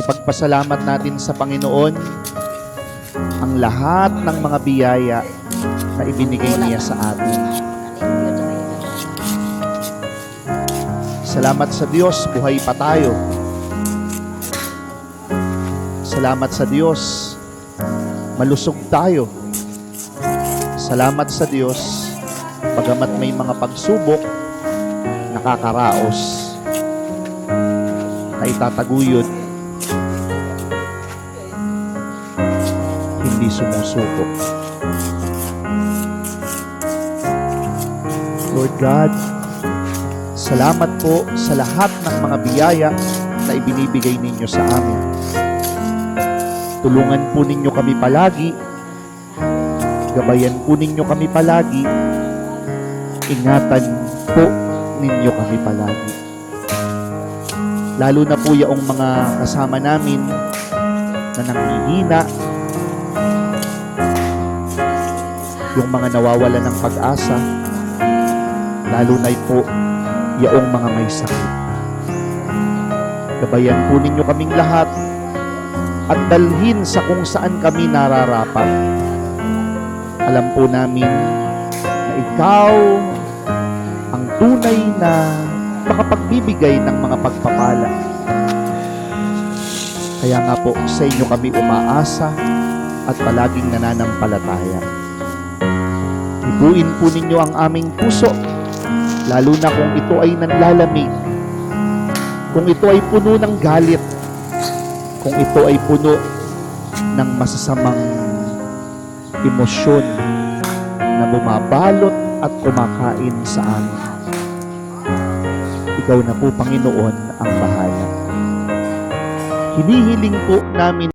Ipagpasalamat natin sa Panginoon ang lahat ng mga biyaya na ibinigay niya sa atin. Salamat sa Diyos, buhay pa tayo. Salamat sa Diyos, malusog tayo. Salamat sa Diyos, bagamat may mga pagsubok, nakakaraos, na itataguyod, hindi sumusuko. Lord God, salamat po sa lahat ng mga biyaya na ibinibigay ninyo sa amin. Tulungan po ninyo kami palagi, gabayan po ninyo kami palagi, ingatan po ninyo kami palagi. Lalo na po yung mga kasama namin na nanghihina, yung mga nawawala ng pag-asa, lalo na po yung mga may sakit. Gabayan po ninyo kaming lahat at dalhin sa kung saan kami nararapat. Alam po namin na ikaw ang tunay na makapagbibigay ng mga pagpapala. Kaya nga po sa inyo kami umaasa at palaging nananampalataya. Ibuin po ninyo ang aming puso, lalo na kung ito ay nanlalamig, kung ito ay puno ng galit, kung ito ay puno ng masasamang emosyon na bumabalot at kumakain sa amin. Ikaw na po, Panginoon, ang bahala. Hinihiling po namin